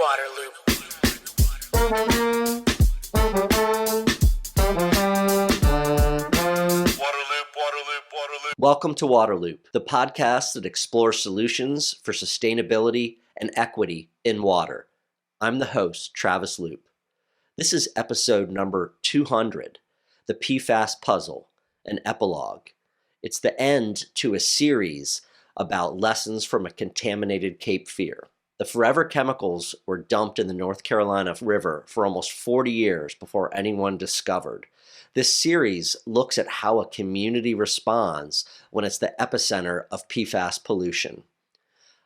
waterloop. Welcome to Waterloop, the podcast that explores solutions for sustainability and equity in water. I'm the host, Travis Loop. This is episode number 200, the PFAS Puzzle, an epilogue. It's the end to a series about lessons from a contaminated Cape Fear. The forever chemicals were dumped in the North Carolina River for almost 40 years before anyone discovered. This series looks at how a community responds when it's the epicenter of PFAS pollution.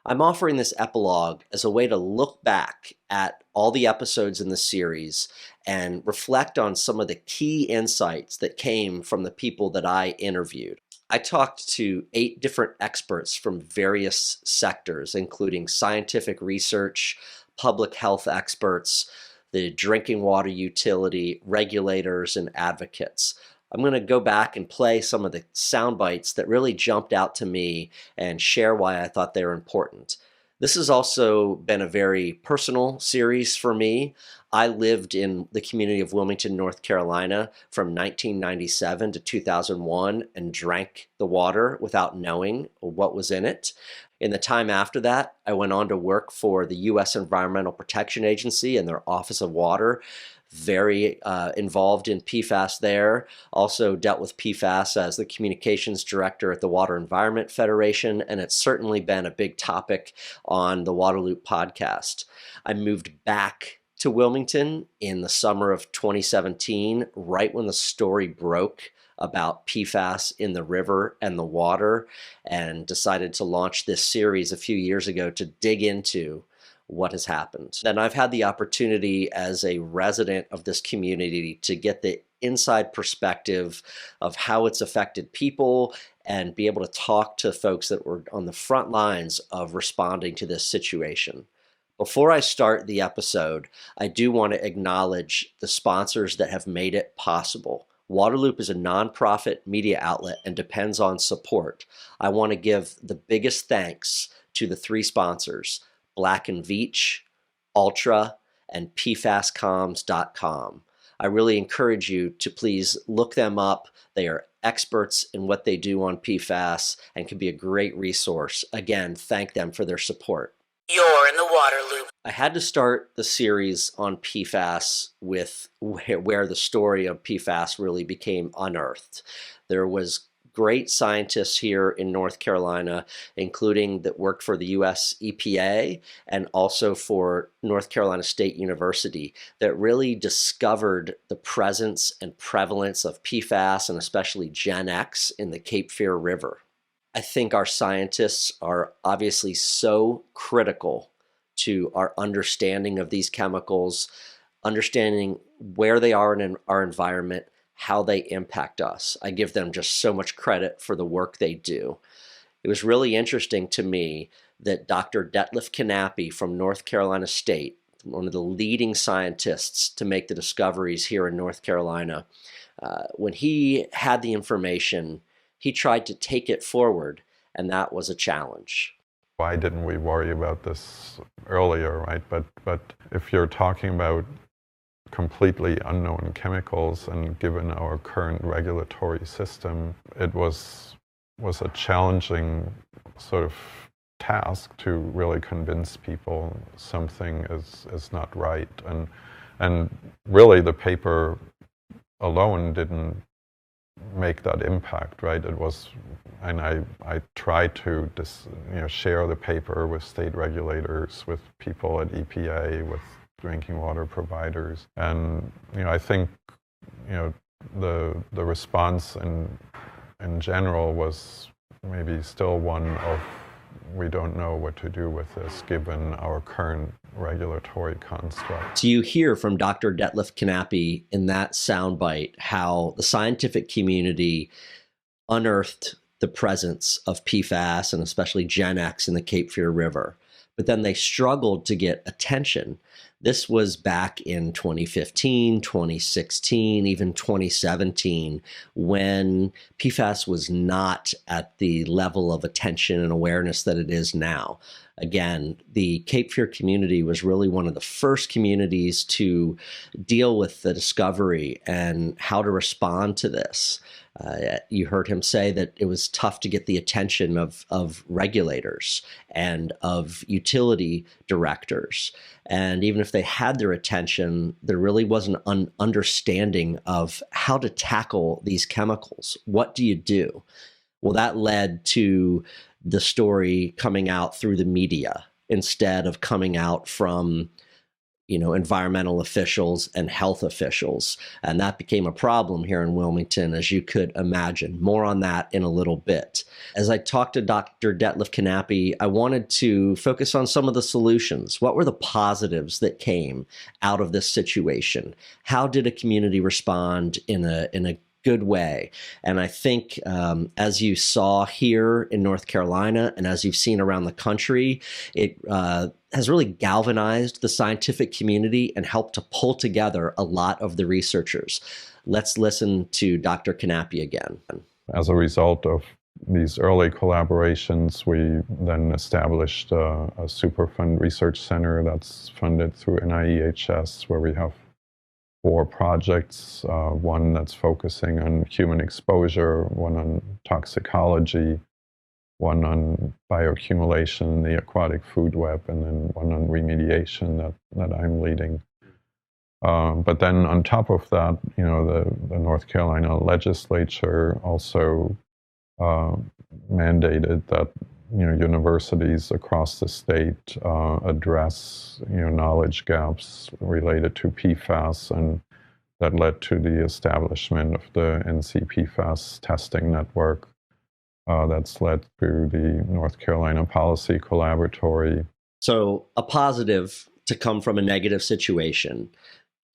I'm offering this epilogue as a way to look back at all the episodes in the series and reflect on some of the key insights that came from the people that I interviewed. I talked to 8 different experts from various sectors, including scientific research, public health experts, the drinking water utility, regulators, and advocates. I'm going to go back and play some of the sound bites that really jumped out to me and share why I thought they were important. This has also been a very personal series for me. I lived in the community of Wilmington, North Carolina from 1997 to 2001 and drank the water without knowing what was in it. In the time after that, I went on to work for the U.S. Environmental Protection Agency and their Office of Water. Very involved in PFAS there. Also dealt with PFAS as the communications director at the Water Environment Federation, and it's certainly been a big topic on the Waterloop podcast. I moved back to Wilmington in the summer of 2017, right when the story broke about PFAS in the river and the water, and decided to launch this series a few years ago to dig into what has happened. And I've had the opportunity as a resident of this community to get the inside perspective of how it's affected people and be able to talk to folks that were on the front lines of responding to this situation. Before I start the episode, I do want to acknowledge the sponsors that have made it possible. Waterloop is a nonprofit media outlet and depends on support. I want to give the biggest thanks to the 3 sponsors, Black & Veatch, Ultra, and PFAScoms.com. I really encourage you to please look them up. They are experts in what they do on PFAS and can be a great resource. Again, thank them for their support. You're in the waterloop. I had to start the series on PFAS with where the story of PFAS really became unearthed. There was great scientists here in North Carolina, including that worked for the U.S. EPA and also for North Carolina State University, that really discovered the presence and prevalence of PFAS and especially Gen X in the Cape Fear River. I think our scientists are obviously so critical to our understanding of these chemicals, understanding where they are in our environment, how they impact us. I give them just so much credit for the work they do. It was really interesting to me that Dr. Detlef Knappe from North Carolina State, one of the leading scientists to make the discoveries here in North Carolina, when he had the information, he tried to take it forward, and that was a challenge. Why didn't we worry about this earlier, right? But if you're talking about completely unknown chemicals, and given our current regulatory system, it was a challenging sort of task to really convince people something is not right. And really the paper alone didn't make that impact, right? It was, and I tried to share the paper with state regulators, with people at EPA, with drinking water providers, and I think the response in general was maybe still one of, we don't know what to do with this given our current regulatory construct. So you hear from Dr. Detlef Knappe in that soundbite how the scientific community unearthed the presence of PFAS and especially Gen X in the Cape Fear River. But then they struggled to get attention This was back in 2015, 2016, even 2017, when PFAS was not at the level of attention and awareness that it is now. Again, the Cape Fear community was really one of the first communities to deal with the discovery and how to respond to this. You heard him say that it was tough to get the attention of regulators and of utility directors. And even if they had their attention, there really wasn't an understanding of how to tackle these chemicals. What do you do? Well, that led to the story coming out through the media instead of coming out from environmental officials and health officials. And that became a problem here in Wilmington, as you could imagine. More on that in a little bit. As I talked to Dr. Detlef Knappe, I wanted to focus on some of the solutions. What were the positives that came out of this situation? How did a community respond in a good way? And I think as you saw here in North Carolina and as you've seen around the country, it has really galvanized the scientific community and helped to pull together a lot of the researchers. Let's listen to Dr. Knappe again. As a result of these early collaborations, we then established a Superfund Research Center that's funded through NIEHS, where we have 4 projects, one that's focusing on human exposure, one on toxicology, one on bioaccumulation in the aquatic food web, and then one on remediation that I'm leading. But then on top of that, the North Carolina legislature also mandated that universities across the state address knowledge gaps related to PFAS, and that led to the establishment of the NC PFAS testing network. That's led through the North Carolina Policy Collaboratory. So a positive to come from a negative situation.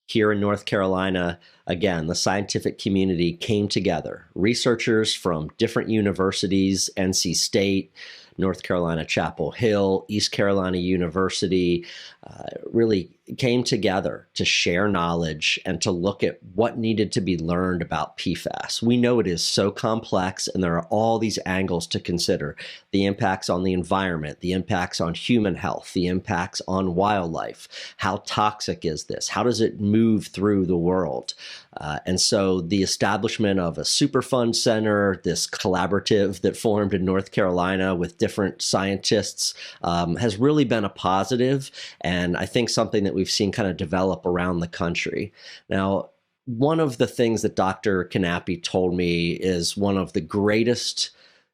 Here in North Carolina, again, the scientific community came together. Researchers from different universities, NC State, North Carolina Chapel Hill, East Carolina University, really came together to share knowledge and to look at what needed to be learned about PFAS. We know it is so complex, and there are all these angles to consider: the impacts on the environment, the impacts on human health, the impacts on wildlife. How toxic is this? How does it move through the world? And so the establishment of a Superfund Center, this collaborative that formed in North Carolina with different scientists, has really been a positive, and I think something that we've seen kind of develop around the country. Now, one of the things that Dr. Knappe told me is one of the greatest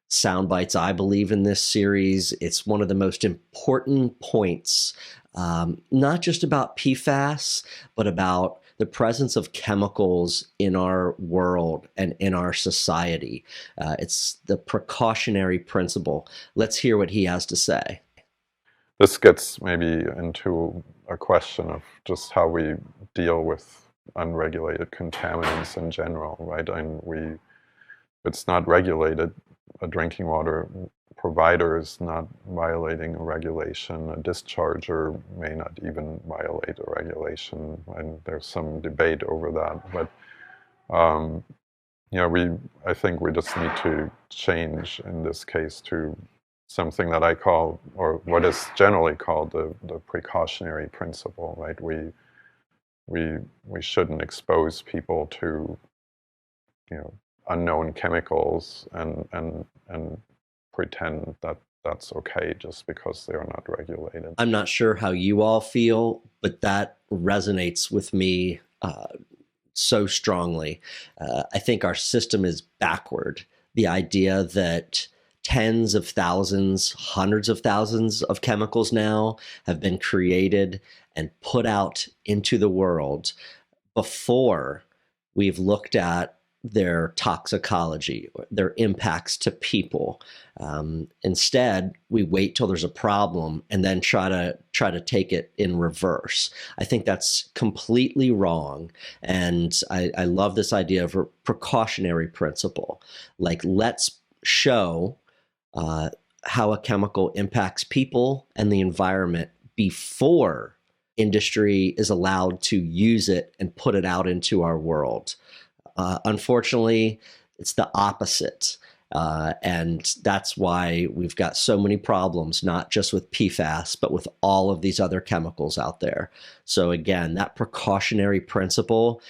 soundbites, I believe, in this series. It's one of the most important points, not just about PFAS, but about the presence of chemicals in our world and in our society. It's the precautionary principle. Let's hear what he has to say. This gets maybe into a question of just how we deal with unregulated contaminants in general, right? And it's not regulated. A drinking water provider is not violating a regulation. A discharger may not even violate a regulation, and there's some debate over that. But I think we just need to change in this case to something that I call, or what is generally called, the precautionary principle, right? We shouldn't expose people to unknown chemicals and pretend that that's okay just because they're not regulated. I'm not sure how you all feel, but that resonates with me so strongly. I think our system is backward. The idea that tens of thousands, hundreds of thousands of chemicals now have been created and put out into the world before we've looked at their toxicology, their impacts to people. Instead, we wait till there's a problem and then try to take it in reverse. I think that's completely wrong. And I love this idea of a precautionary principle. Like, let's show how a chemical impacts people and the environment before industry is allowed to use it and put it out into our world. Unfortunately, it's the opposite. And that's why we've got so many problems, not just with PFAS, but with all of these other chemicals out there. So again, that precautionary principle,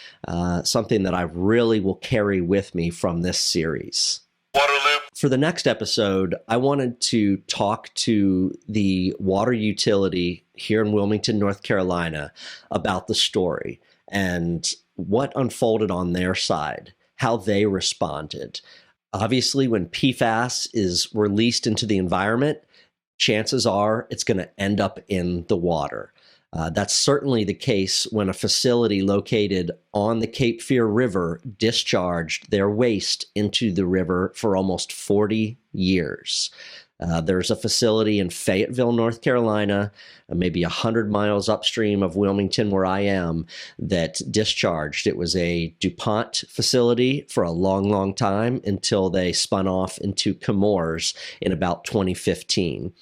something that I really will carry with me from this series. Waterloop. For the next episode, I wanted to talk to the water utility here in Wilmington, North Carolina, about the story and what unfolded on their side, how they responded. Obviously, when PFAS is released into the environment, chances are it's going to end up in the water. That's certainly the case when a facility located on the Cape Fear River discharged their waste into the river for almost 40 years. There's a facility in Fayetteville, North Carolina, maybe 100 miles upstream of Wilmington, where I am, that discharged. It was a DuPont facility for a long, long time until they spun off into Chemours in about 2015.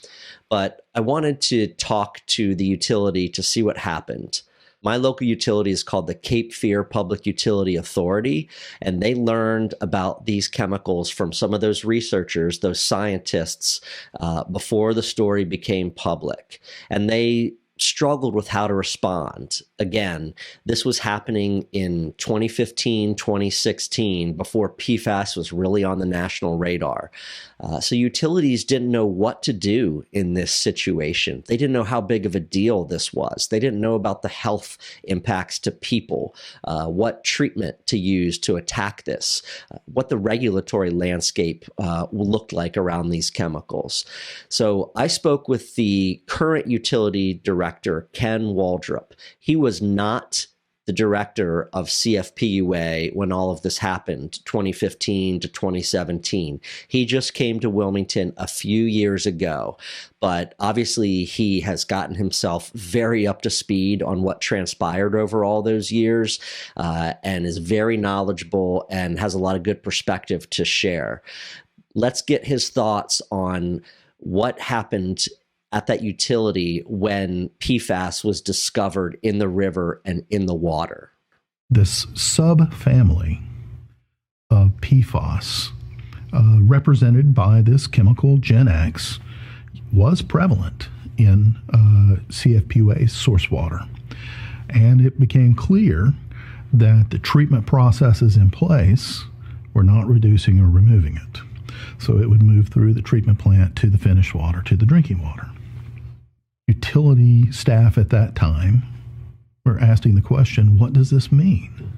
But I wanted to talk to the utility to see what happened. My local utility is called the Cape Fear Public Utility Authority, and they learned about these chemicals from some of those researchers, those scientists, before the story became public. And they struggled with how to respond. Again, this was happening in 2015, 2016, before PFAS was really on the national radar. So utilities didn't know what to do in this situation. They didn't know how big of a deal this was. They didn't know about the health impacts to people, what treatment to use to attack this, what the regulatory landscape looked like around these chemicals. So I spoke with the current utility director, Ken Waldrop. He was not the director of CFPUA when all of this happened, 2015 to 2017. He just came to Wilmington a few years ago, but obviously he has gotten himself very up to speed on what transpired over all those years, and is very knowledgeable and has a lot of good perspective to share. Let's get his thoughts on what happened at that utility when PFAS was discovered in the river and in the water. This subfamily of PFAS, represented by this chemical Gen X, was prevalent in CFPUA's source water. And it became clear that the treatment processes in place were not reducing or removing it. So it would move through the treatment plant to the finished water, to the drinking water. Utility staff at that time were asking the question, what does this mean?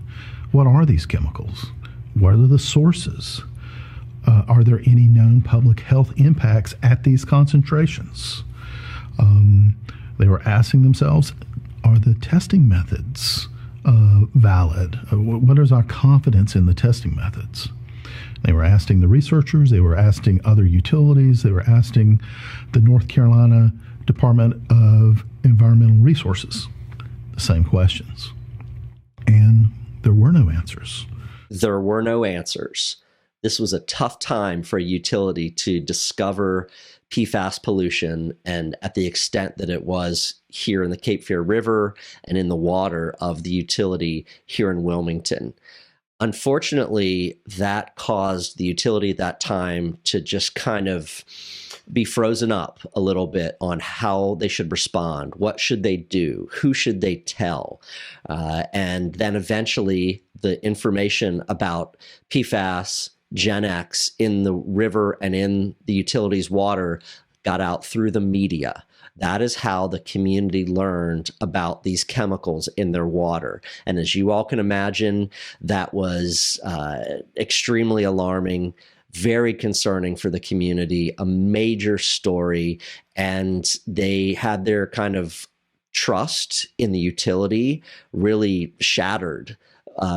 What are these chemicals? What are the sources? Are there any known public health impacts at these concentrations? They were asking themselves, are the testing methods valid? What is our confidence in the testing methods? They were asking the researchers, they were asking other utilities, they were asking the North Carolina Department of Environmental Resources the same questions. And there were no answers. There were no answers. This was a tough time for a utility to discover PFAS pollution, and at the extent that it was here in the Cape Fear River and in the water of the utility here in Wilmington. Unfortunately, that caused the utility at that time to just kind of be frozen up a little bit on how they should respond. What should they do? Who should they tell? And then eventually the information about PFAS, Gen X in the river and in the utility's water got out through the media. That is how the community learned about these chemicals in their water. And as you all can imagine, that was extremely alarming, very concerning for the community, a major story. And they had their kind of trust in the utility really shattered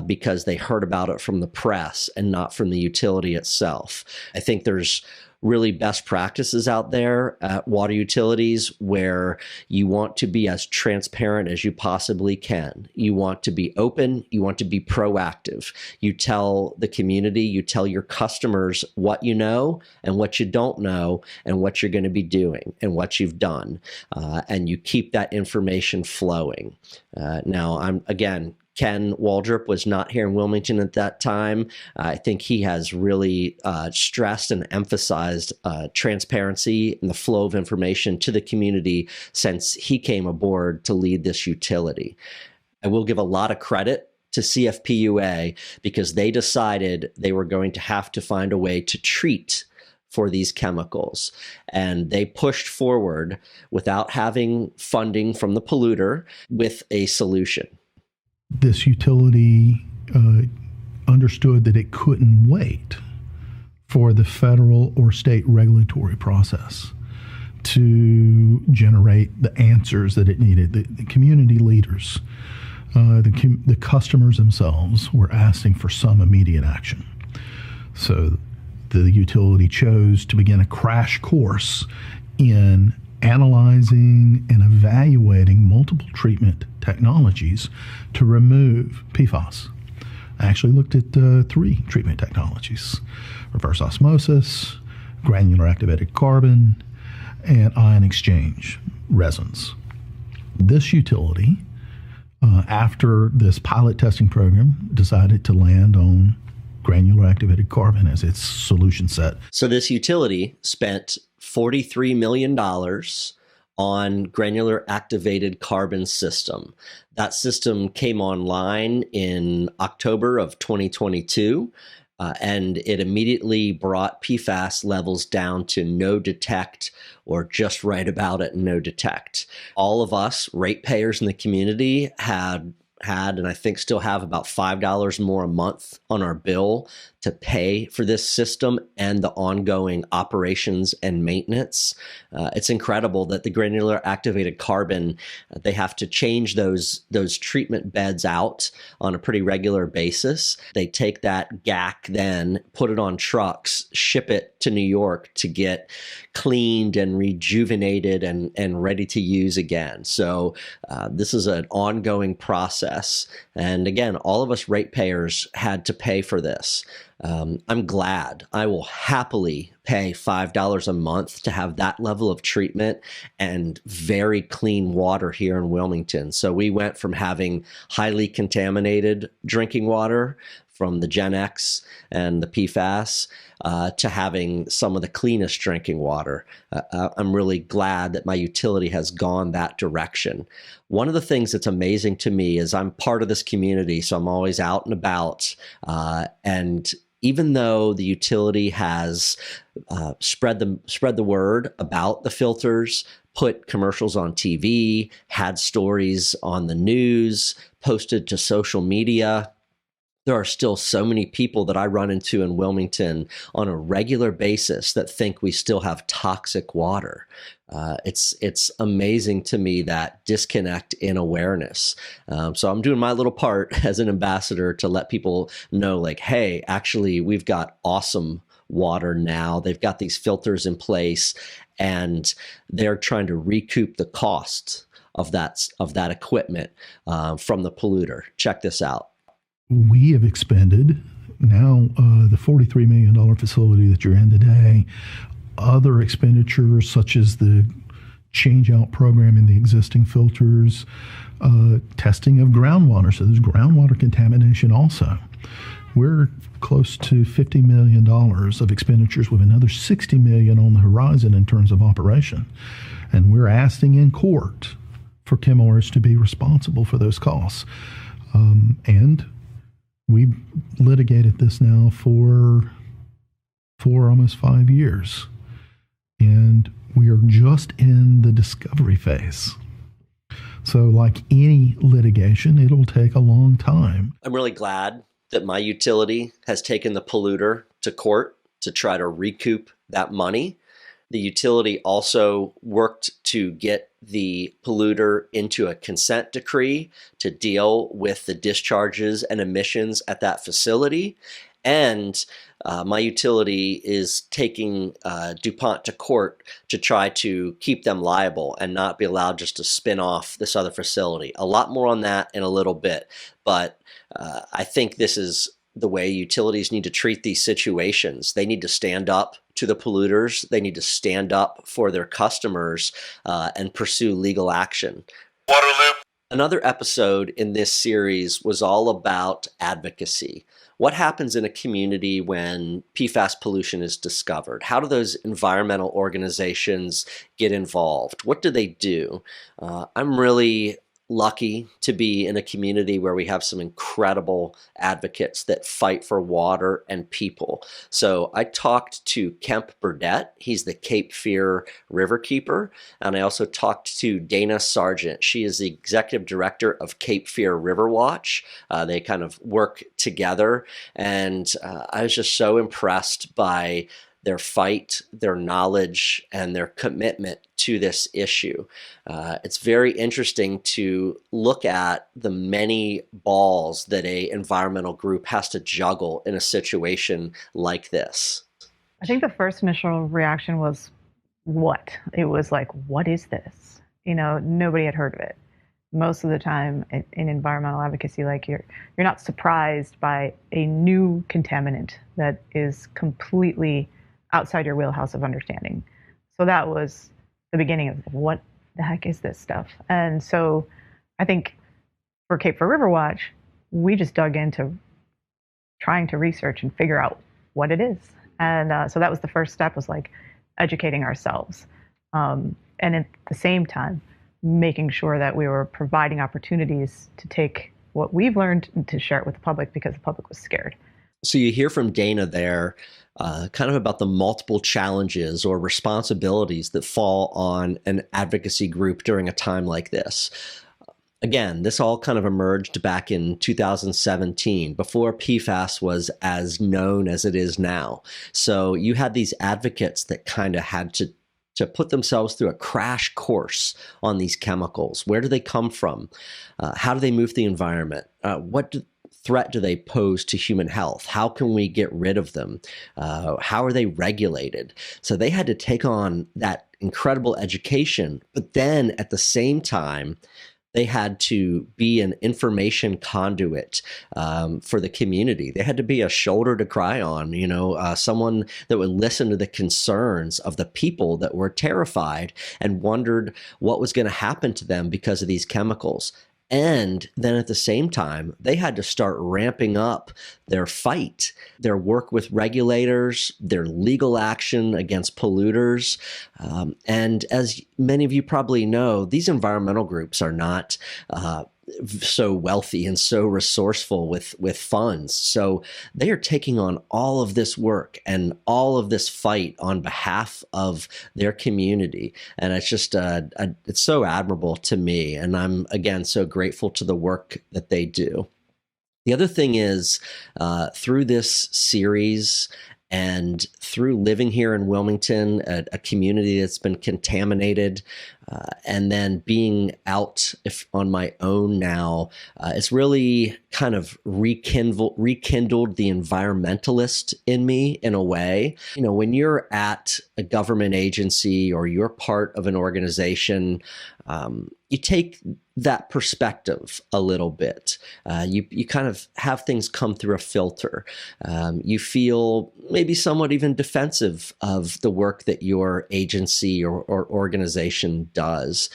because they heard about it from the press and not from the utility itself. I think there's really best practices out there at water utilities where you want to be as transparent as you possibly can. You want to be open. You want to be proactive. You tell the community, you tell your customers what you know and what you don't know and what you're going to be doing and what you've done. And you keep that information flowing. Now, Ken Waldrop was not here in Wilmington at that time. I think he has really stressed and emphasized transparency and the flow of information to the community since he came aboard to lead this utility. I will give a lot of credit to CFPUA because they decided they were going to have to find a way to treat for these chemicals. And they pushed forward without having funding from the polluter with a solution. This utility understood that it couldn't wait for the federal or state regulatory process to generate the answers that it needed. The community leaders, the customers themselves were asking for some immediate action. So the utility chose to begin a crash course in analyzing and evaluating multiple treatment technologies to remove PFAS. I actually looked at 3 treatment technologies: reverse osmosis, granular activated carbon, and ion exchange resins. This utility, after this pilot testing program, decided to land on granular activated carbon as its solution set. So this utility spent $43 million on granular activated carbon system. That system came online in October of 2022, and it immediately brought PFAS levels down to no detect or just right about at no detect. All of us ratepayers in the community had and I think still have about $5 more a month on our bill to pay for this system and the ongoing operations and maintenance. It's incredible that the granular activated carbon, they have to change those treatment beds out on a pretty regular basis. They take that GAC then, put it on trucks, ship it to New York to get cleaned and rejuvenated and ready to use again. So this is an ongoing process. And again, all of us ratepayers had to pay for this. I'm glad. I will happily pay $5 a month to have that level of treatment and very clean water here in Wilmington. So we went from having highly contaminated drinking water from the Gen X and the PFAS to having some of the cleanest drinking water. I'm really glad that my utility has gone that direction. One of the things that's amazing to me is I'm part of this community, so I'm always out and about. And even though the utility has spread the word about the filters, put commercials on TV, had stories on the news, posted to social media, there are still so many people that I run into in Wilmington on a regular basis that think we still have toxic water. It's amazing to me, that disconnect in awareness. So I'm doing my little part as an ambassador to let people know, like, hey, actually, we've got awesome water now. They've got these filters in place, and they're trying to recoup the cost of that equipment from the polluter. Check this out. We have expended now the $43 million facility that you're in today, other expenditures such as the change-out program in the existing filters, testing of groundwater. So there's groundwater contamination also. We're close to $50 million of expenditures with another $60 million on the horizon in terms of operation. And we're asking in court for Chemours to be responsible for those costs. And we've litigated this now for almost 5 years, and we are just in the discovery phase. So like any litigation, it'll take a long time. I'm really glad that my utility has taken the polluter to court to try to recoup that money. The utility also worked to get the polluter into a consent decree to deal with the discharges and emissions at that facility. And my utility is taking DuPont to court to try to keep them liable and not be allowed just to spin off this other facility. A lot more on that in a little bit, but I think this is the way utilities need to treat these situations. They need to stand up to the polluters. They need to stand up for their customers and pursue legal action. Waterloop. Another episode in this series was all about advocacy. What happens in a community when PFAS pollution is discovered? How do those environmental organizations get involved? What do they do? I'm really lucky to be in a community where we have some incredible advocates that fight for water and people. So I talked to Kemp Burdett. He's the Cape Fear Riverkeeper. And I also talked to Dana Sargent. She is the executive director of Cape Fear River Watch. They kind of work together. And I was just so impressed by their fight, their knowledge, and their commitment to this issue. It's very interesting to look at the many balls that a environmental group has to juggle in a situation like this. I think the first initial reaction was, what? It was like, what is this? Nobody had heard of it. Most of the time in environmental advocacy, like you're not surprised by a new contaminant that is completely outside your wheelhouse of understanding. So that was the beginning of what the heck is this stuff? And so I think for Cape Fear River Watch, we just dug into trying to research and figure out what it is. And so that was the first step, was like educating ourselves. And at the same time, making sure that we were providing opportunities to take what we've learned and to share it with the public, because the public was scared. So you hear from Dana there kind of about the multiple challenges or responsibilities that fall on an advocacy group during a time like this. Again, this all kind of emerged back in 2017, before PFAS was as known as it is now. So you had these advocates that kind of had to put themselves through a crash course on these chemicals. Where do they come from? How do they move the environment? What threat do they pose to human health? How can we get rid of them? How are they regulated? So they had to take on that incredible education, but then at the same time, they had to be an information conduit for the community. They had to be a shoulder to cry on, someone that would listen to the concerns of the people that were terrified and wondered what was going to happen to them because of these chemicals. And then at the same time, they had to start ramping up their fight, their work with regulators, their legal action against polluters. And as many of you probably know, these environmental groups are not so wealthy and so resourceful with funds. So they are taking on all of this work and all of this fight on behalf of their community. And it's just, it's so admirable to me. And I'm, again, so grateful to the work that they do. The other thing is, through this series and through living here in Wilmington, a community that's been contaminated, and then being out on my own now, it's really kind of rekindled the environmentalist in me in a way. When you're at a government agency or you're part of an organization, you take that perspective a little bit. You kind of have things come through a filter. You feel maybe somewhat even defensive of the work that your agency or organization does.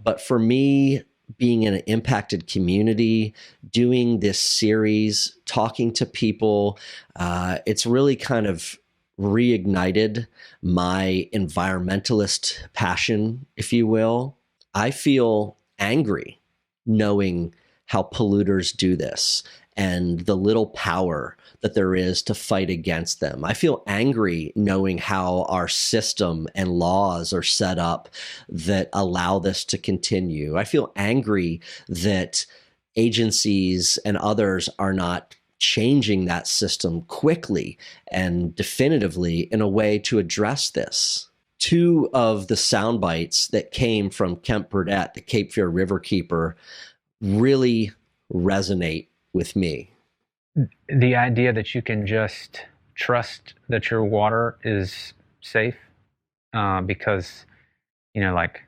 But for me, being in an impacted community, doing this series, talking to people, it's really kind of reignited my environmentalist passion, if you will. I feel angry knowing how polluters do this and the little power that there is to fight against them. I feel angry knowing how our system and laws are set up that allow this to continue. I feel angry that agencies and others are not changing that system quickly and definitively in a way to address this. Two of the soundbites that came from Kemp Burdett, the Cape Fear Riverkeeper, really resonate with me. The idea that you can just trust that your water is safe because, like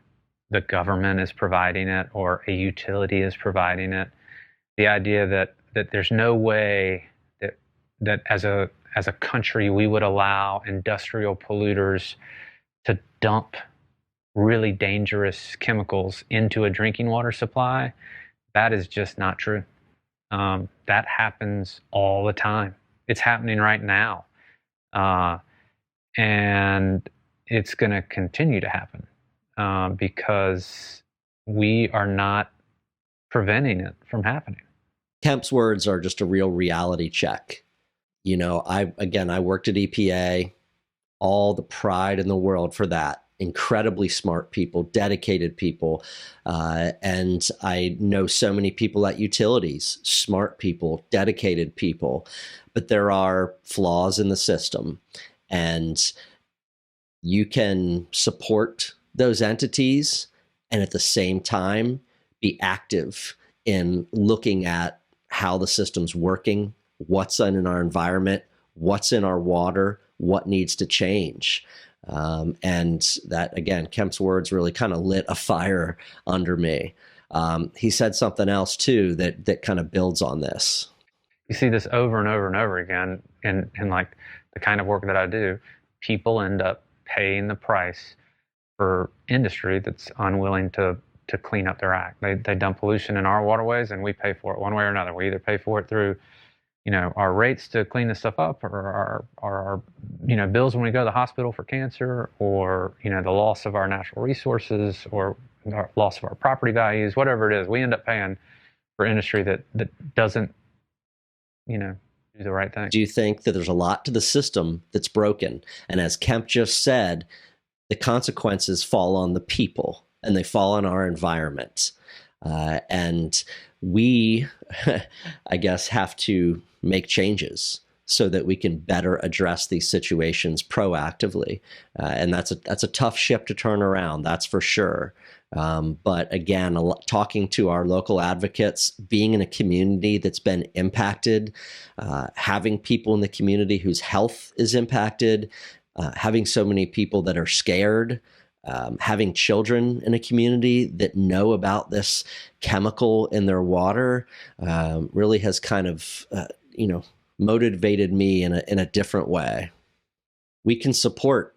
the government is providing it or a utility is providing it. The idea that there's no way that as a country we would allow industrial polluters to dump really dangerous chemicals into a drinking water supply, that is just not true. That happens all the time. It's happening right now. And it's going to continue to happen because we are not preventing it from happening. Kemp's words are just a real reality check. I worked at EPA, all the pride in the world for that. Incredibly smart people, dedicated people. And I know so many people at utilities, smart people, dedicated people, but there are flaws in the system. And you can support those entities and at the same time be active in looking at how the system's working, what's in our environment, what's in our water, what needs to change. And that, again, Kemp's words really kind of lit a fire under me. He said something else too that kind of builds on this. You see this over and over and over again in like the kind of work that I do. People end up paying the price for industry that's unwilling to clean up their act. They dump pollution in our waterways and we pay for it one way or another. We either pay for it through our rates to clean this stuff up, or our bills when we go to the hospital for cancer, or the loss of our natural resources, or our loss of our property values, whatever it is. We end up paying for industry that doesn't do the right thing. Do you think that there's a lot to the system that's broken? And as Kemp just said, the consequences fall on the people and they fall on our environment. And we, I guess, have to make changes so that we can better address these situations proactively. And that's a tough ship to turn around, that's for sure. But again, talking to our local advocates, being in a community that's been impacted, having people in the community whose health is impacted, having so many people that are scared, having children in a community that know about this chemical in their water really has kind of, motivated me in a different way. We can support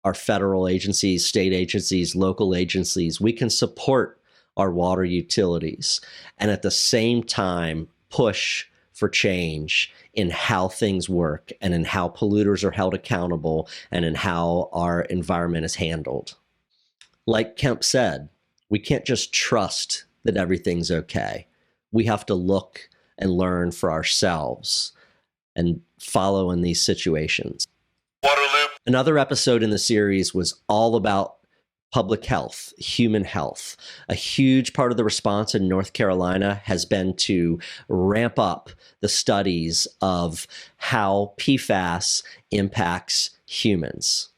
our federal agencies, state agencies, local agencies. We can support our water utilities and at the same time push for change in how things work and in how polluters are held accountable and in how our environment is handled. Like Kemp said, we can't just trust that everything's okay. We have to look and learn for ourselves and follow in these situations. Waterloop. Another episode in the series was all about public health, human health. A huge part of the response in North Carolina has been to ramp up the studies of how PFAS impacts humans.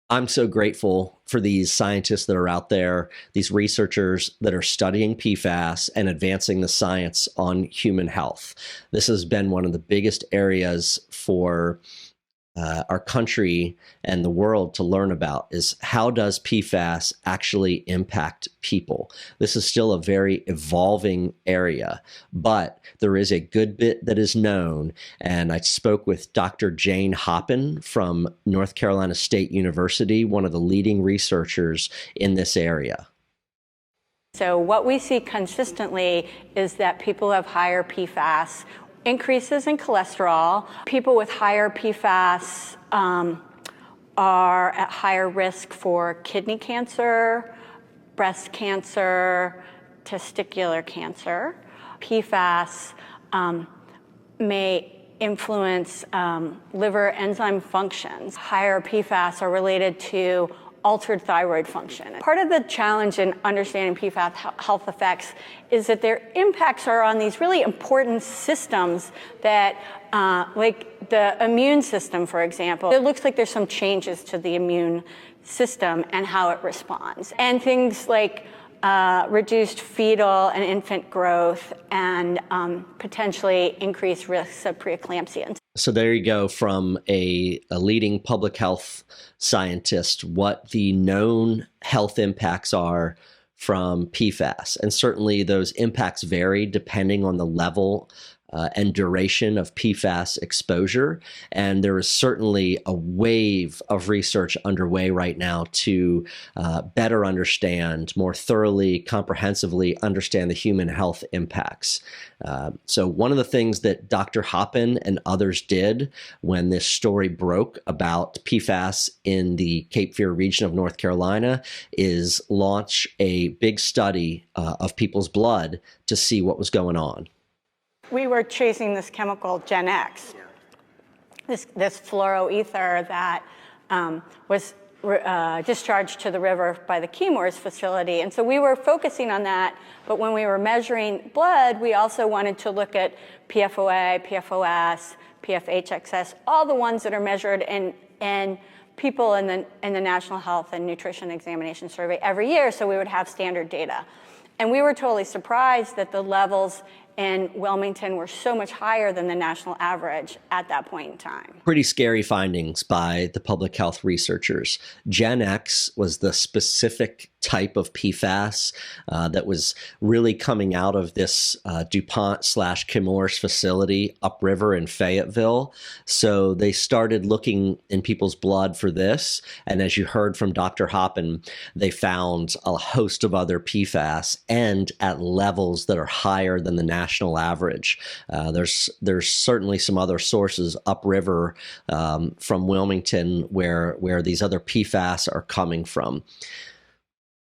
I'm so grateful for these scientists that are out there, these researchers that are studying PFAS and advancing the science on human health. This has been one of the biggest areas for our country and the world to learn about is how does PFAS actually impact people? This is still a very evolving area, but there is a good bit that is known. And I spoke with Dr. Jane Hoppen from North Carolina State University, one of the leading researchers in this area. So what we see consistently is that people have higher PFAS, increases in cholesterol. People with higher PFAS are at higher risk for kidney cancer, breast cancer, testicular cancer. PFAS may influence liver enzyme functions. Higher PFAS are related to altered thyroid function. Part of the challenge in understanding PFAS health effects is that their impacts are on these really important systems that, like the immune system, for example. It looks like there's some changes to the immune system and how it responds. And things like reduced fetal and infant growth and potentially increased risks of preeclampsia. So there you go, from a leading public health scientist, what the known health impacts are from PFAS. And certainly those impacts vary depending on the level and duration of PFAS exposure. And there is certainly a wave of research underway right now to better understand, more thoroughly, comprehensively understand the human health impacts. So one of the things that Dr. Hoppen and others did when this story broke about PFAS in the Cape Fear region of North Carolina is launch a big study of people's blood to see what was going on. We were chasing this chemical Gen X, this fluoroether that was discharged to the river by the Chemours facility. And so we were focusing on that, but when we were measuring blood, we also wanted to look at PFOA, PFOS, PFHXS, all the ones that are measured in people in the National Health and Nutrition Examination Survey every year, so we would have standard data. And we were totally surprised that the levels in Wilmington were so much higher than the national average at that point in time. Pretty scary findings by the public health researchers. Gen X was the specific type of PFAS that was really coming out of this DuPont/Chemours facility upriver in Fayetteville. So they started looking in people's blood for this. And as you heard from Dr. Hoppen, they found a host of other PFAS and at levels that are higher than the national average. There's certainly some other sources upriver from Wilmington where these other PFAS are coming from.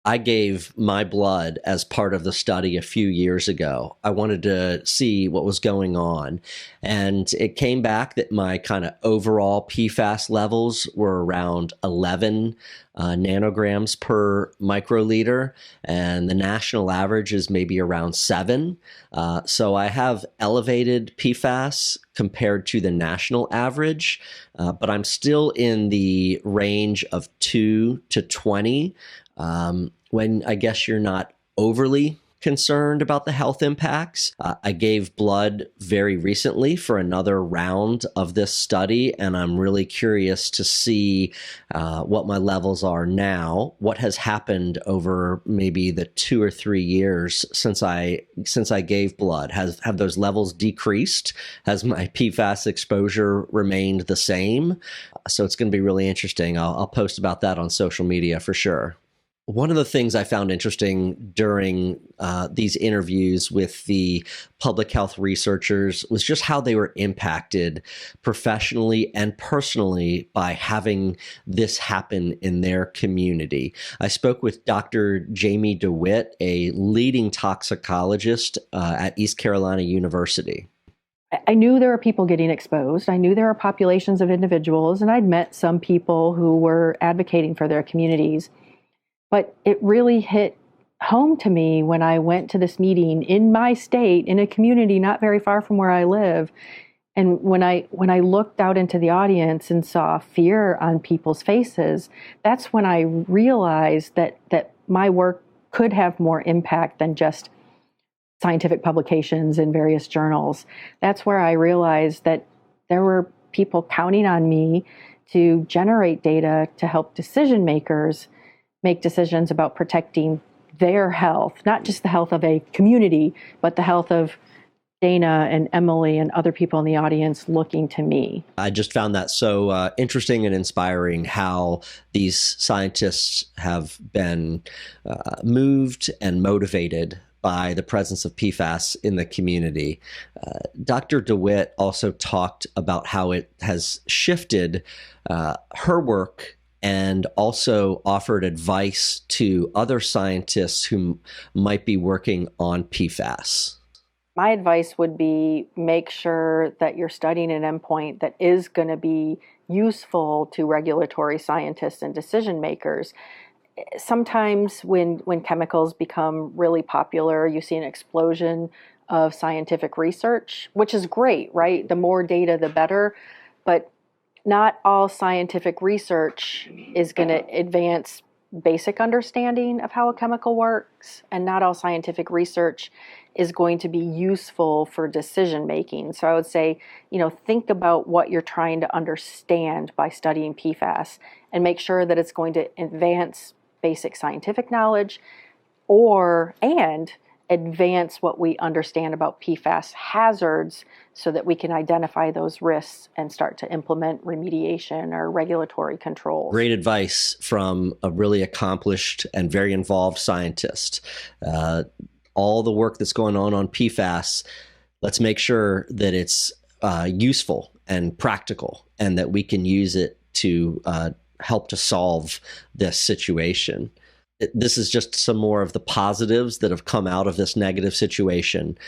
I gave my blood as part of the study a few years ago. I wanted to see what was going on. And it came back that my kind of overall PFAS levels were around 11 nanograms per microliter. And the national average is maybe around 7. So I have elevated PFAS compared to the national average, but I'm still in the range of 2 to 20. When I guess you're not overly concerned about the health impacts. I gave blood very recently for another round of this study, and I'm really curious to see what my levels are now, what has happened over maybe the 2 or 3 years since I gave blood. Have those levels decreased? Has my PFAS exposure remained the same? So it's going to be really interesting. I'll post about that on social media for sure. One of the things I found interesting during these interviews with the public health researchers was just how they were impacted professionally and personally by having this happen in their community. I spoke with Dr. Jamie DeWitt, a leading toxicologist at East Carolina University. I knew there were people getting exposed. I knew there were populations of individuals, and I'd met some people who were advocating for their communities. But it really hit home to me when I went to this meeting in my state, in a community not very far from where I live. And when I looked out into the audience and saw fear on people's faces, that's when I realized that my work could have more impact than just scientific publications in various journals. That's where I realized that there were people counting on me to generate data to help decision makers make decisions about protecting their health, not just the health of a community, but the health of Dana and Emily and other people in the audience looking to me. I just found that so interesting and inspiring how these scientists have been moved and motivated by the presence of PFAS in the community. Dr. DeWitt also talked about how it has shifted her work and also offered advice to other scientists who might be working on PFAS. My advice would be make sure that you're studying an endpoint that is going to be useful to regulatory scientists and decision makers. Sometimes when chemicals become really popular, you see an explosion of scientific research, which is great, right? The more data, the better. But not all scientific research is going to advance basic understanding of how a chemical works, and not all scientific research is going to be useful for decision making. So I would say, think about what you're trying to understand by studying PFAS and make sure that it's going to advance basic scientific knowledge and advance what we understand about PFAS hazards so that we can identify those risks and start to implement remediation or regulatory controls. Great advice from a really accomplished and very involved scientist. All the work that's going on PFAS, let's make sure that it's useful and practical and that we can use it to help to solve this situation. This is just some more of the positives that have come out of this negative situation.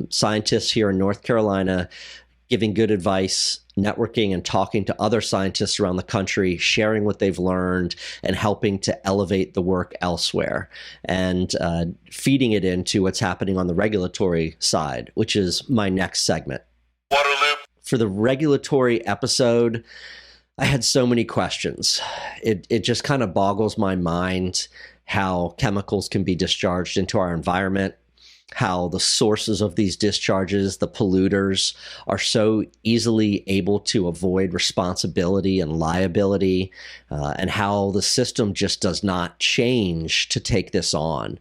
Scientists here in North Carolina giving good advice, networking and talking to other scientists around the country, sharing what they've learned and helping to elevate the work elsewhere and feeding it into what's happening on the regulatory side, which is my next segment. Waterloop. For the regulatory episode, I had so many questions. It just kind of boggles my mind how chemicals can be discharged into our environment, how the sources of these discharges, the polluters, are so easily able to avoid responsibility and liability, and how the system just does not change to take this on.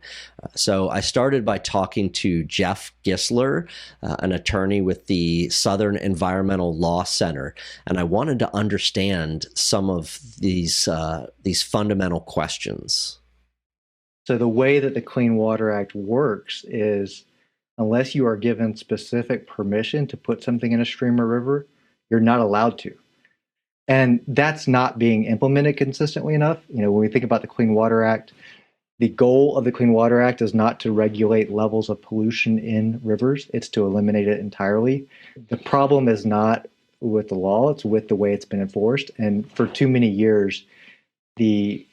So I started by talking to Jeff Gisler, an attorney with the Southern Environmental Law Center, and I wanted to understand some of these fundamental questions. So the way that the Clean Water Act works is unless you are given specific permission to put something in a stream or river, you're not allowed to. And that's not being implemented consistently enough. When we think about the Clean Water Act, the goal of the Clean Water Act is not to regulate levels of pollution in rivers, it's to eliminate it entirely. The problem is not with the law, it's with the way it's been enforced. And for too many years, the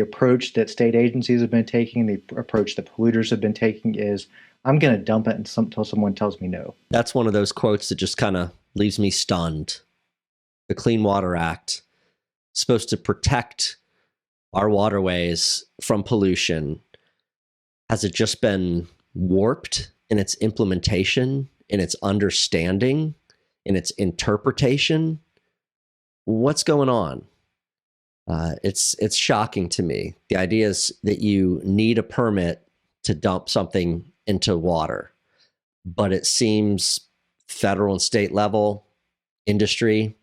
approach that state agencies have been taking, the approach that polluters have been taking is, I'm going to dump it until someone tells me no. That's one of those quotes that just kind of leaves me stunned. The Clean Water Act is supposed to protect our waterways from pollution. Has it just been warped in its implementation, in its understanding, in its interpretation? What's going on? It's shocking to me. The idea is that you need a permit to dump something into water, but it seems federal and state level industry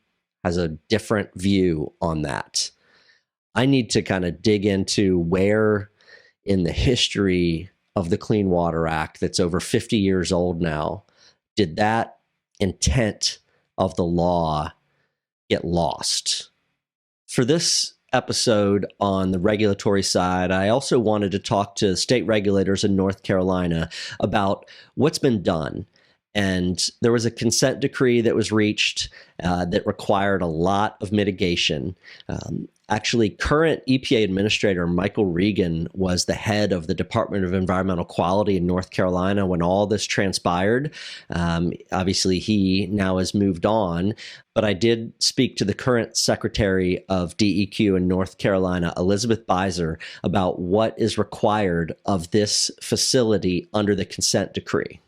has a different view on that. I need to kind of dig into where in the history of the Clean Water Act that's over 50 years old now, did that intent of the law get lost? For this episode on the regulatory side, I also wanted to talk to state regulators in North Carolina about what's been done. And there was a consent decree that was reached that required a lot of mitigation. Actually, current EPA Administrator Michael Regan was the head of the Department of Environmental Quality in North Carolina when all this transpired. Obviously, he now has moved on, but I did speak to the current Secretary of DEQ in North Carolina, Elizabeth Beiser, about what is required of this facility under the consent decree.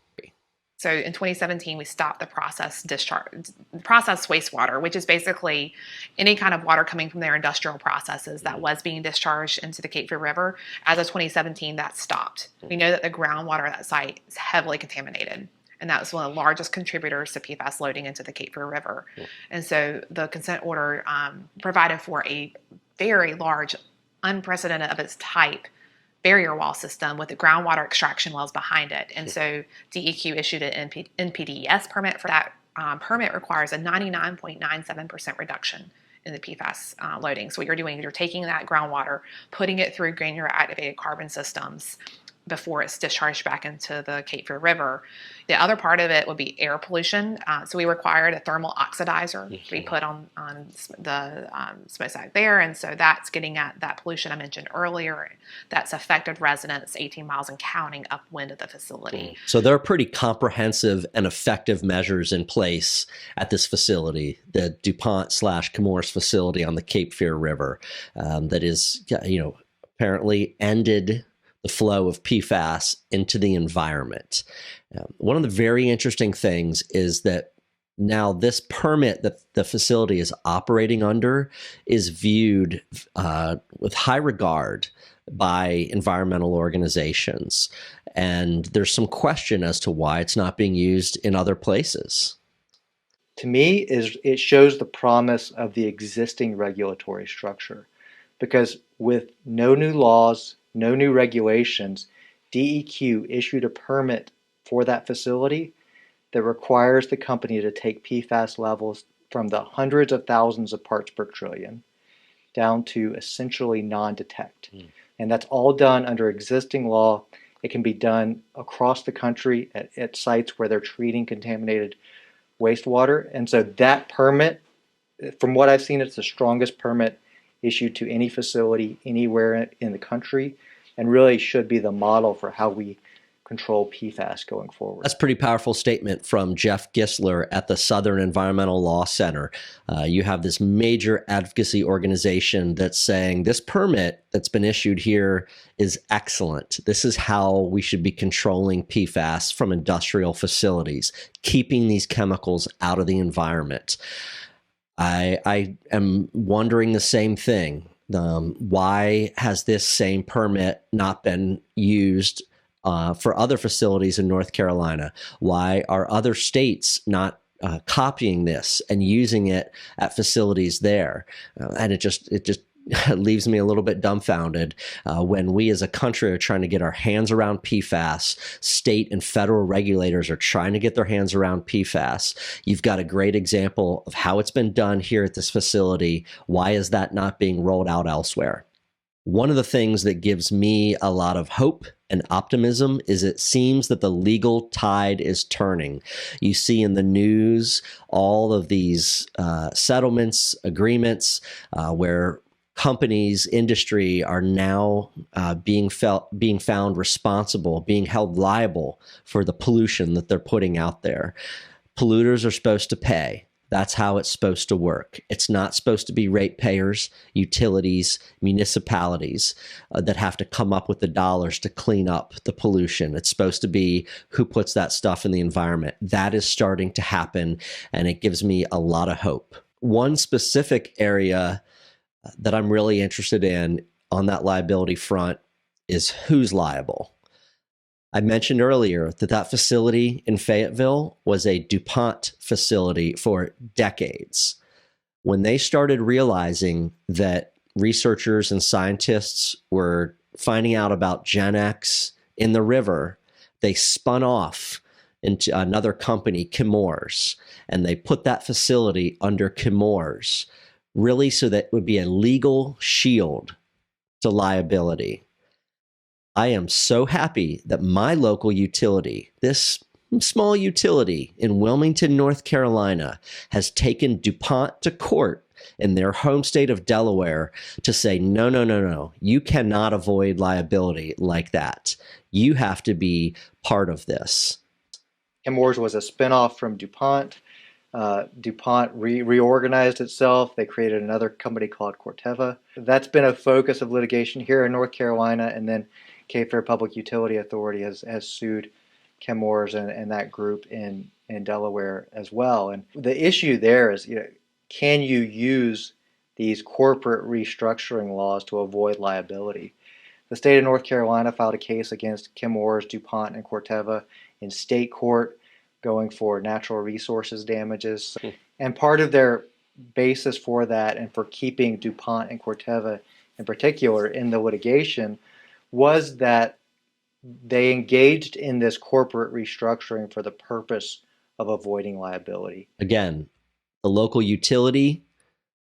So in 2017, we stopped the process wastewater, which is basically any kind of water coming from their industrial processes that was being discharged into the Cape Fear River. As of 2017, that stopped. We know that the groundwater at that site is heavily contaminated, and that was one of the largest contributors to PFAS loading into the Cape Fear River. And so the consent order provided for a very large, unprecedented of its type, barrier wall system with the groundwater extraction wells behind it. And so DEQ issued an NPDES permit for that. Permit requires a 99.97% reduction in the PFAS loading. So what you're doing is you're taking that groundwater, putting it through granular activated carbon systems, before it's discharged back into the Cape Fear River. The other part of it would be air pollution. So we required a thermal oxidizer to be put on the smokestack there. And so that's getting at that pollution I mentioned earlier that's affected residents 18 miles and counting upwind of the facility. So there are pretty comprehensive and effective measures in place at this facility, the DuPont/Chemours facility on the Cape Fear River, that is, apparently ended the flow of PFAS into the environment. One of the very interesting things is that now this permit that the facility is operating under is viewed with high regard by environmental organizations. And there's some question as to why it's not being used in other places. To me, it shows the promise of the existing regulatory structure, because with no new laws, no new regulations, DEQ issued a permit for that facility that requires the company to take PFAS levels from the hundreds of thousands of parts per trillion down to essentially non-detect. And that's all done under existing law. It can be done across the country at sites where they're treating contaminated wastewater. And so that permit, from what I've seen, it's the strongest permit issued to any facility anywhere in the country, and really should be the model for how we control PFAS going forward. That's a pretty powerful statement from Jeff Gisler at the Southern Environmental Law Center. You have this major advocacy organization that's saying this permit that's been issued here is excellent. This is how we should be controlling PFAS from industrial facilities, keeping these chemicals out of the environment. I am wondering the same thing. Why has this same permit not been used for other facilities in North Carolina? Why are other states not copying this and using it at facilities there? And it just leaves me a little bit dumbfounded when we as a country are trying to get our hands around PFAS. State and federal regulators are trying to get their hands around PFAS. You've got a great example of how it's been done here at this facility. Why is that not being rolled out elsewhere? One of the things that gives me a lot of hope and optimism is it seems that the legal tide is turning. You see in the news all of these settlements, agreements, where companies, industry are now being found responsible, being held liable for the pollution that they're putting out there. Polluters are supposed to pay. That's how it's supposed to work. It's not supposed to be ratepayers, utilities, municipalities that have to come up with the dollars to clean up the pollution. It's supposed to be who puts that stuff in the environment. That is starting to happen, and it gives me a lot of hope. One specific area that I'm really interested in on that liability front is who's liable. I mentioned earlier that facility in Fayetteville was a DuPont facility for decades. When they started realizing that researchers and scientists were finding out about Gen X in the river, they spun off into another company, Chemours, and they put that facility under Chemours, really so that it would be a legal shield to liability. I am so happy that my local utility, this small utility in Wilmington, North Carolina, has taken DuPont to court in their home state of Delaware to say, no, you cannot avoid liability like that. You have to be part of this. Chemours was a spinoff from DuPont. DuPont reorganized itself. They created another company called Corteva. That's been a focus of litigation here in North Carolina, and then Cape Fear Public Utility Authority has sued Chemours and that group in Delaware as well. And the issue there is, can you use these corporate restructuring laws to avoid liability? The state of North Carolina filed a case against Chemours, DuPont, and Corteva in state court, going for natural resources damages. And part of their basis for that, and for keeping DuPont and Corteva in particular in the litigation, was that they engaged in this corporate restructuring for the purpose of avoiding liability. Again, the local utility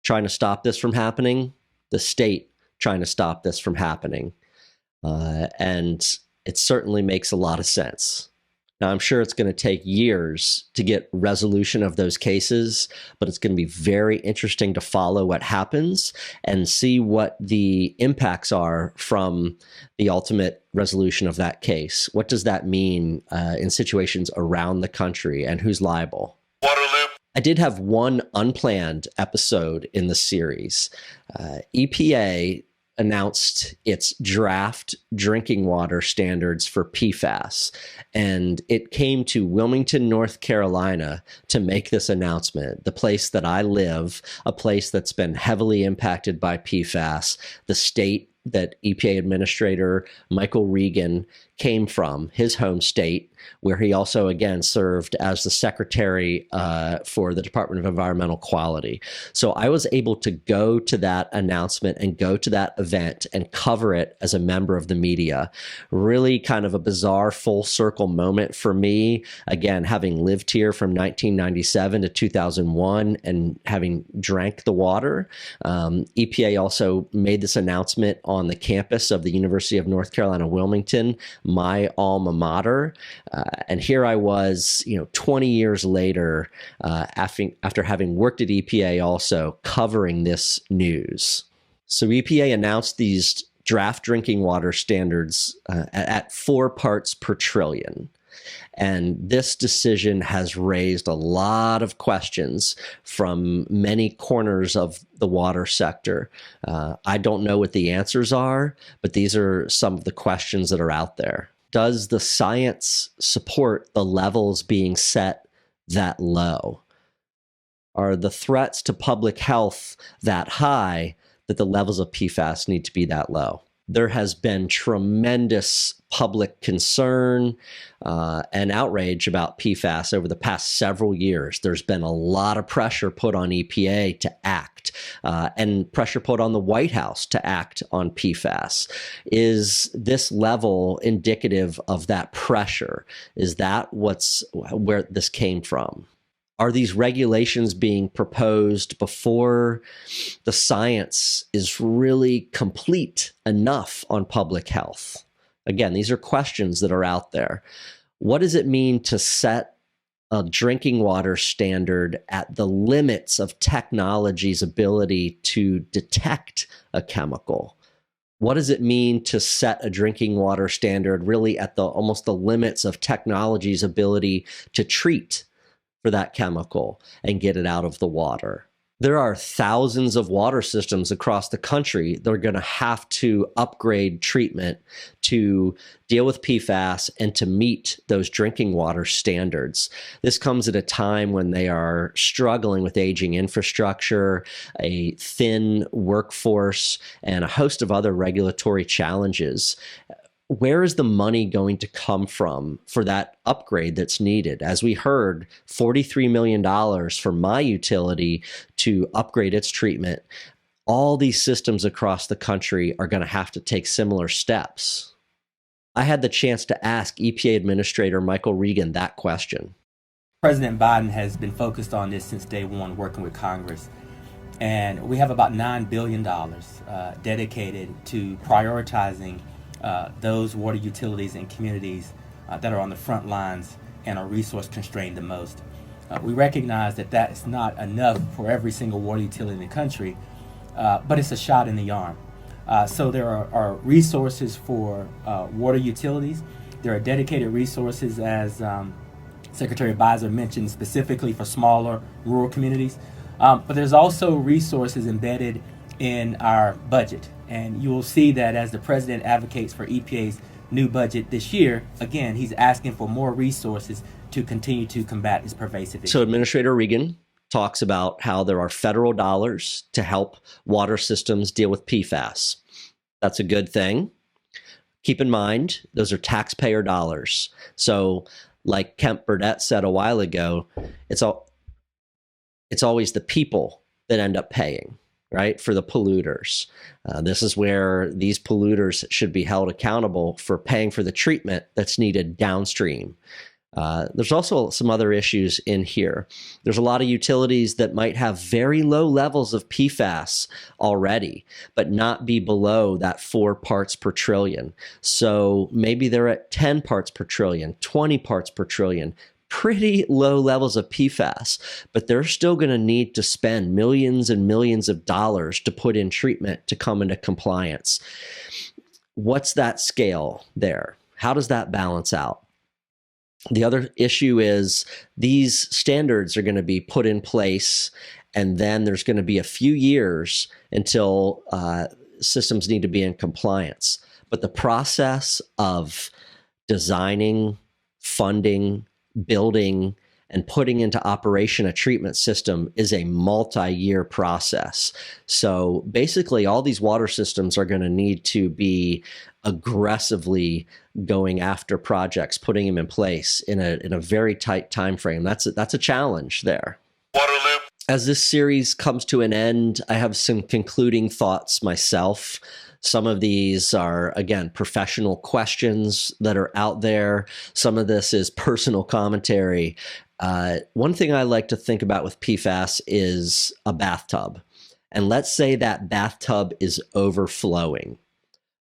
trying to stop this from happening, the state trying to stop this from happening. And It certainly makes a lot of sense. Now, I'm sure it's going to take years to get resolution of those cases, but it's going to be very interesting to follow what happens and see what the impacts are from the ultimate resolution of that case. What does that mean in situations around the country, and who's liable? Waterloop. I did have one unplanned episode in the series. EPA announced its draft drinking water standards for PFAS, and it came to Wilmington, North Carolina to make this announcement. The place that I live, a place that's been heavily impacted by PFAS, the state that EPA Administrator Michael Regan came from, his home state, where he also, again, served as the secretary for the Department of Environmental Quality. So I was able to go to that announcement and go to that event and cover it as a member of the media. Really kind of a bizarre full circle moment for me. Again, having lived here from 1997 to 2001 and having drank the water, EPA also made this announcement on the campus of the University of North Carolina, Wilmington, my alma mater. And here I was, 20 years later, after having worked at EPA also, covering this news. So EPA announced these draft drinking water standards at 4 parts per trillion. And this decision has raised a lot of questions from many corners of the water sector. I don't know what the answers are, but these are some of the questions that are out there. Does the science support the levels being set that low? Are the threats to public health that high that the levels of PFAS need to be that low? There has been tremendous public concern and outrage about PFAS over the past several years. There's been a lot of pressure put on EPA to act and pressure put on the White House to act on PFAS. Is this level indicative of that pressure? Is that where this came from? Are these regulations being proposed before the science is really complete enough on public health? Again, these are questions that are out there. What does it mean to set a drinking water standard at the limits of technology's ability to detect a chemical? What does it mean to set a drinking water standard really at almost the limits of technology's ability to treat for that chemical and get it out of the water? There are thousands of water systems across the country that are going to have to upgrade treatment to deal with PFAS and to meet those drinking water standards. This comes at a time when they are struggling with aging infrastructure, a thin workforce, and a host of other regulatory challenges. Where is the money going to come from for that upgrade that's needed? As we heard, $43 million for my utility to upgrade its treatment. All these systems across the country are going to have to take similar steps. I had the chance to ask EPA Administrator Michael Regan that question. President Biden has been focused on this since day one, working with Congress. And we have about $9 billion dedicated to prioritizing those water utilities and communities that are on the front lines and are resource constrained the most. We recognize that that's not enough for every single water utility in the country, but it's a shot in the arm. So there are resources for water utilities. There are dedicated resources, as Secretary Beiser mentioned, specifically for smaller rural communities. But there's also resources embedded in our budget. And you will see that as the president advocates for EPA's new budget this year, again, he's asking for more resources to continue to combat this pervasive issue. So Administrator Regan talks about how there are federal dollars to help water systems deal with PFAS. That's a good thing. Keep in mind, those are taxpayer dollars. So like Kemp Burdett said a while ago, it's always the people that end up paying, right, for the polluters. This is where these polluters should be held accountable for paying for the treatment that's needed downstream. There's also some other issues in here. There's a lot of utilities that might have very low levels of PFAS already, but not be below that 4 parts per trillion. So maybe they're at 10 parts per trillion, 20 parts per trillion, pretty low levels of PFAS, but they're still going to need to spend millions and millions of dollars to put in treatment to come into compliance. What's that scale there? How does that balance out? The other issue is these standards are going to be put in place, and then there's going to be a few years until systems need to be in compliance. But the process of designing, funding, building, and putting into operation a treatment system is a multi-year process. So basically, all these water systems are going to need to be aggressively going after projects, putting them in place in a very tight time frame. That's a challenge there. Waterloop. As this series comes to an end, I have some concluding thoughts myself. Some of these are, again, professional questions that are out there. Some of this is personal commentary. One thing I like to think about with PFAS is a bathtub. And let's say that bathtub is overflowing.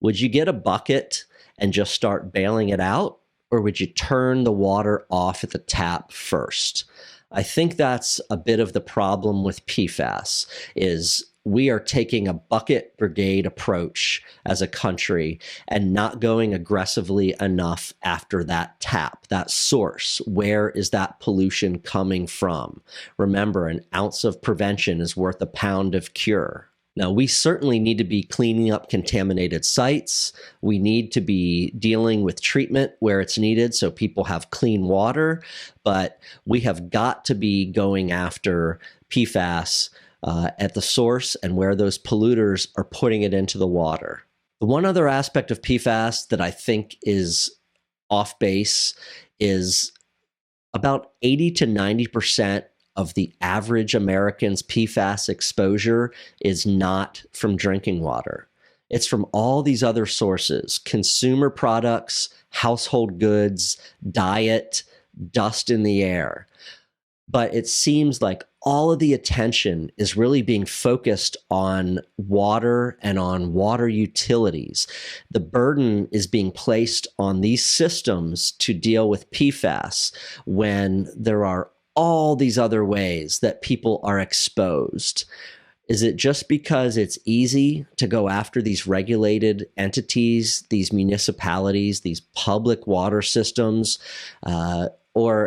Would you get a bucket and just start bailing it out? Or would you turn the water off at the tap first? I think that's a bit of the problem with PFAS is we are taking a bucket brigade approach as a country and not going aggressively enough after that tap, that source. Where is that pollution coming from? Remember, an ounce of prevention is worth a pound of cure. Now, we certainly need to be cleaning up contaminated sites. We need to be dealing with treatment where it's needed so people have clean water, but we have got to be going after PFAS at the source and where those polluters are putting it into the water. The one other aspect of PFAS that I think is off base is about 80 to 90% of the average American's PFAS exposure is not from drinking water. It's from all these other sources: consumer products, household goods, diet, dust in the air. But it seems like all of the attention is really being focused on water and on water utilities. The burden is being placed on these systems to deal with PFAS when there are all these other ways that people are exposed. Is it just because it's easy to go after these regulated entities, these municipalities, these public water systems,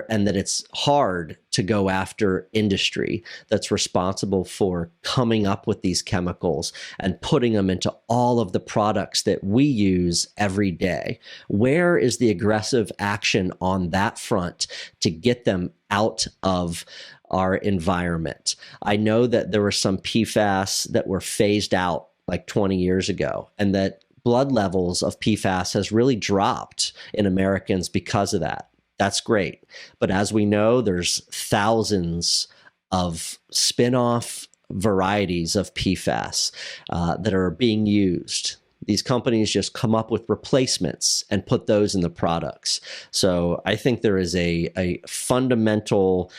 and that it's hard to go after industry that's responsible for coming up with these chemicals and putting them into all of the products that we use every day? Where is the aggressive action on that front to get them out of our environment? I know that there were some PFAS that were phased out like 20 years ago, and that blood levels of PFAS has really dropped in Americans because of that. That's great. But as we know, there's thousands of spin-off varieties of PFAS that are being used. These companies just come up with replacements and put those in the products. So I think there is a fundamental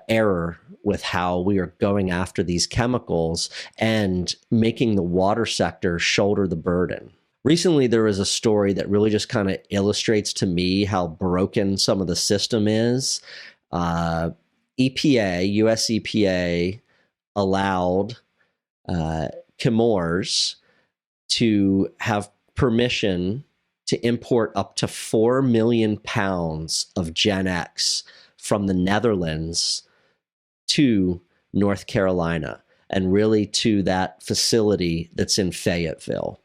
error with how we are going after these chemicals and making the water sector shoulder the burden. Recently, there was a story that really just kind of illustrates to me how broken some of the system is. US EPA allowed Chemours to have permission to import up to 4 million pounds of Gen X from the Netherlands to North Carolina, and really to that facility that's in Fayetteville.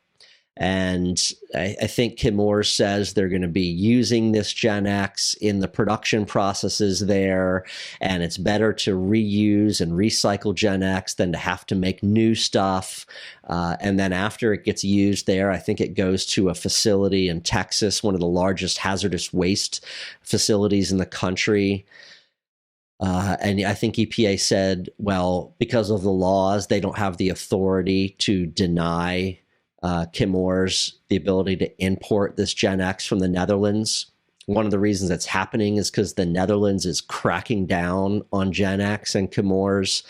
And I think Chemours says they're going to be using this Gen X in the production processes there, and it's better to reuse and recycle Gen X than to have to make new stuff. And then after it gets used there, I think it goes to a facility in Texas, one of the largest hazardous waste facilities in the country. And I think EPA said, well, because of the laws, they don't have the authority to deny Chemours the ability to import this Gen X from the Netherlands. One of the reasons that's happening is because the Netherlands is cracking down on Gen X and Chemours.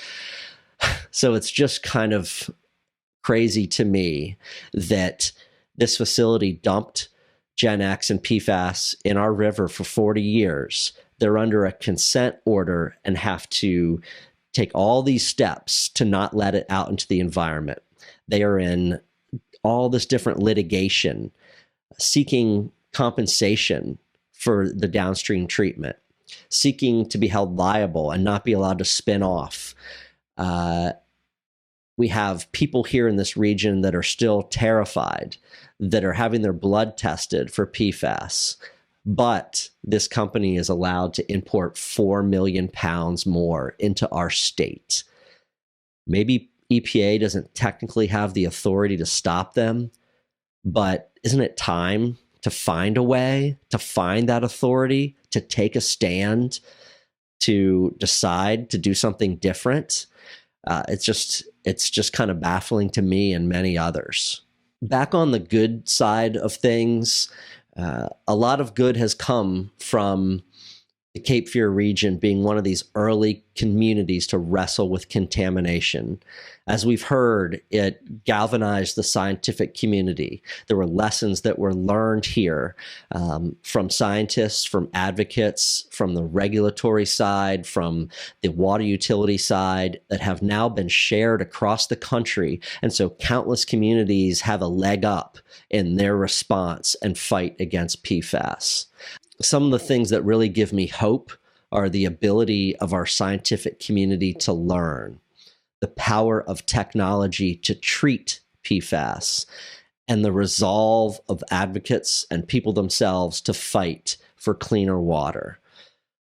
So it's just kind of crazy to me that this facility dumped Gen X and PFAS in our river for 40 years. They're under a consent order and have to take all these steps to not let it out into the environment. They are in all this different litigation, seeking compensation for the downstream treatment, seeking to be held liable and not be allowed to spin off. We have people here in this region that are still terrified, that are having their blood tested for PFAS, but this company is allowed to import 4 million pounds more into our state. Maybe EPA doesn't technically have the authority to stop them, but isn't it time to find a way to find that authority, to take a stand, to decide to do something different? It's just kind of baffling to me and many others. Back on the good side of things, a lot of good has come from the Cape Fear region being one of these early communities to wrestle with contamination. As we've heard, it galvanized the scientific community. There were lessons that were learned here from scientists, from advocates, from the regulatory side, from the water utility side that have now been shared across the country. And so countless communities have a leg up in their response and fight against PFAS. Some of the things that really give me hope are the ability of our scientific community to learn, the power of technology to treat PFAS, and the resolve of advocates and people themselves to fight for cleaner water.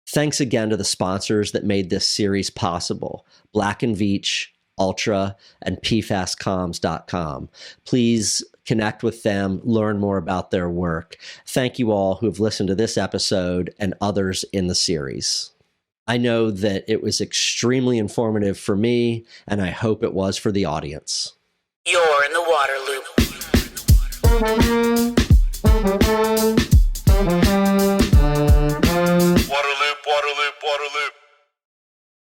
Thanks again to the sponsors that made this series possible, Black & Veatch, Ultra, and PFAScoms.com. Please connect with them, learn more about their work. Thank you all who have listened to this episode and others in the series. I know that it was extremely informative for me, and I hope it was for the audience. You're in the water loop. Water loop, water loop, water loop.